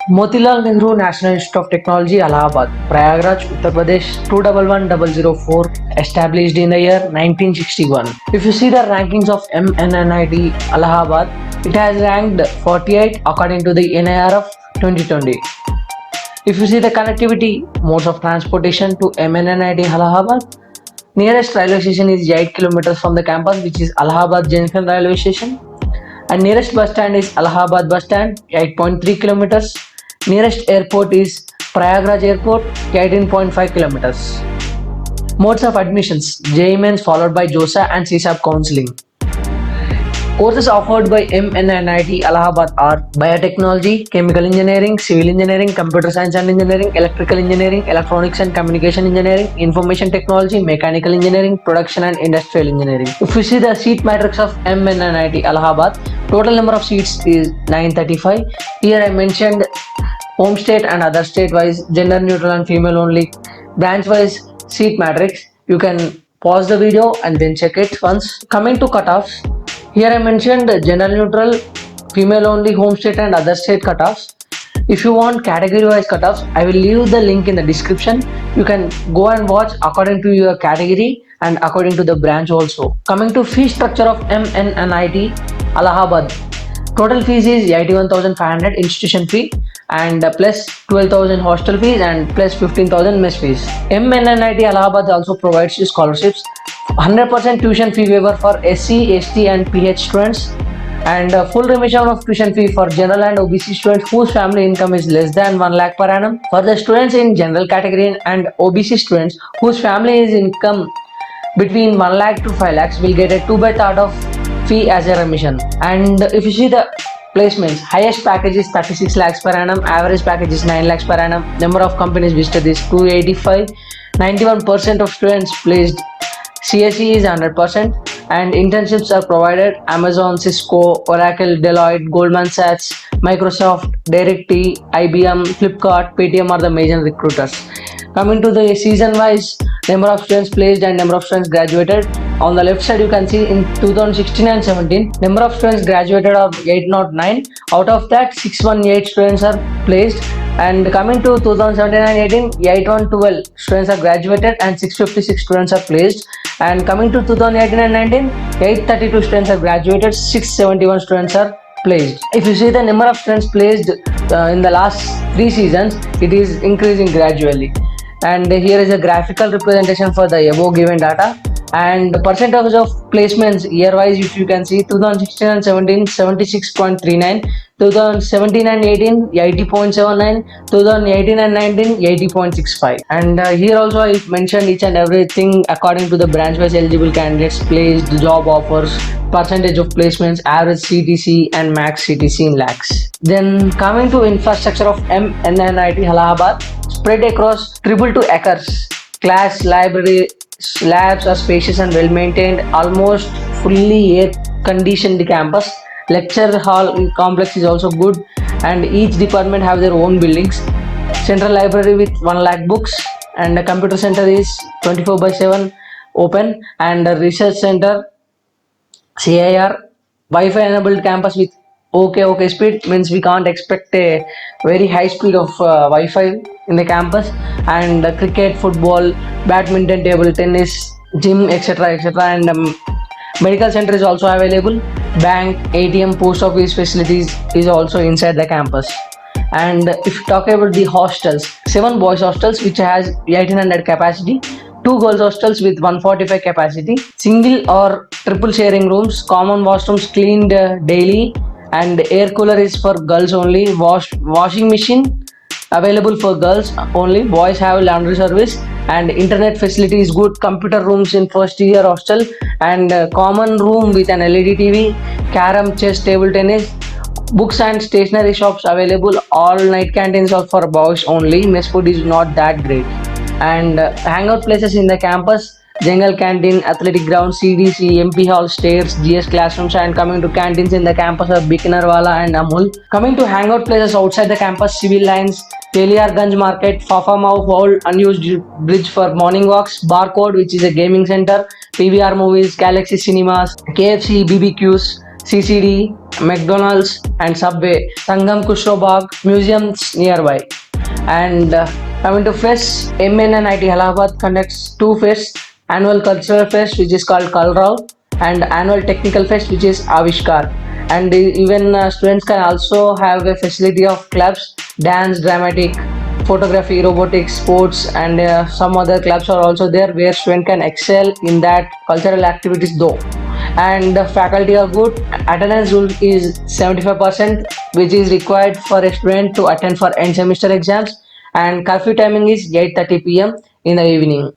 Motilal Nehru National Institute of Technology, Allahabad, Prayagraj, Uttar Pradesh 211004, established in the year 1961. If you see the rankings of MNNIT Allahabad, it has ranked 48 according to the NIRF 2020. If you see the connectivity modes of transportation to MNNIT Allahabad, nearest railway station is 8 kilometers from the campus, which is Allahabad Junction Railway Station. And nearest bus stand is Allahabad bus stand, 8.3 kilometers. Nearest airport is Prayagraj Airport, 18.5 kilometers. Modes of admissions: JEE Mains followed by JOSA and CSAP counseling. Courses offered by MNNIT Allahabad are Biotechnology, Chemical Engineering, Civil Engineering, Computer Science and Engineering, Electrical Engineering, Electronics and Communication Engineering, Information Technology, Mechanical Engineering, Production and Industrial Engineering. If you see the seat matrix of MNNIT Allahabad, total number of seats is 935. Here I mentioned home state and other state wise, gender neutral and female only, branch wise seat matrix. You can pause the video and then check it once. Coming to cutoffs, here I mentioned gender neutral, female only, home state and other state cutoffs. If you want category wise cutoffs, I will leave the link in the description. You can go and watch according to your category and according to the branch also. Coming to fee structure of MNNIT Allahabad, total fees is 81,500 institution fee and plus 12,000 hostel fees and plus 15,000 mess fees. MNNIT Allahabad also provides you scholarships, 100% tuition fee waiver for SC, ST and PH students, and full remission of tuition fee for general and OBC students whose family income is less than 1 lakh per annum. For the students in general category and OBC students whose family is income between 1 lakh to 5 lakhs will get a 2/3 of fee as a remission. And if you see the placements, highest package is 36 lakhs per annum, average package is 9 lakhs per annum, number of companies visited is 285, 91% of students placed, CSE is 100%, and internships are provided. Amazon, Cisco, Oracle, Deloitte, Goldman Sachs, Microsoft, DirectT, IBM, Flipkart, Paytm are the major recruiters. Coming to the season wise, number of students placed and number of students graduated. On the left side you can see in 2016 and 17, number of students graduated of 809. Out of that 618 students are placed. And coming to 2017 and 18, 8112 students are graduated and 656 students are placed. And coming to 2018 and 19, 832 students are graduated, 671 students are placed. If you see the number of students placed in the last 3 seasons, it is increasing gradually. And here is a graphical representation for the above given data. And the percentage of placements year wise, if you can see, 2016 and 17 76.39, 2017 and 18 80.79, 2018 and 19 80.65. And here also I mentioned each and everything according to the branch wise eligible candidates placed, job offers, percentage of placements, average CTC and max CTC in lakhs. Then coming to infrastructure of MNNIT Allahabad, spread across 222 acres, class, library, labs are spacious and well maintained, almost fully air conditioned campus. Lecture hall complex is also good, and each department have their own buildings. Central library with 1 lakh books, and the computer center is 24/7 open, and the research center CIR, Wi-Fi enabled campus with okay speed, means we can't expect a very high speed of Wi-Fi in the campus. And cricket, football, badminton, table tennis, gym, etc. And medical center is also available. Bank, ATM, post office facilities is also inside the campus. And if you talk about the hostels, 7 boys hostels which has 1800 capacity, 2 girls hostels with 145 capacity, single or triple sharing rooms, common washrooms cleaned daily, and air cooler is for girls only. Washing machine available for girls only, boys have laundry service, and internet facility is good. Computer rooms in first year hostel, and common room with an LED TV, carom, chess, table tennis, books and stationery shops available. All night canteens are for boys only, mess food is not that great. And hangout places in the campus, general canteen, athletic ground, CDC, MP hall, stairs, GS classrooms. And coming to canteens in the campus are Bikanarwala and Amul. Coming to hangout places outside the campus, civil lines, Teliarganj Market, Fafamau Hall, unused bridge for morning walks, Barcode which is a gaming center, PVR Movies, Galaxy Cinemas, KFC, BBQs, CCD, McDonald's and Subway, Sangam Kushrobag, museums nearby. And coming to fest, MNNIT Allahabad conducts two fests, annual cultural fest which is called Kalrao and annual technical fest which is Avishkar. And even students can also have a facility of clubs, dance, dramatic, photography, robotics, sports, and some other clubs are also there where student can excel in that cultural activities though. And the faculty are good. Attendance rule is 75%, which is required for a student to attend for end semester exams. And curfew timing is 8:30 p.m. in the evening.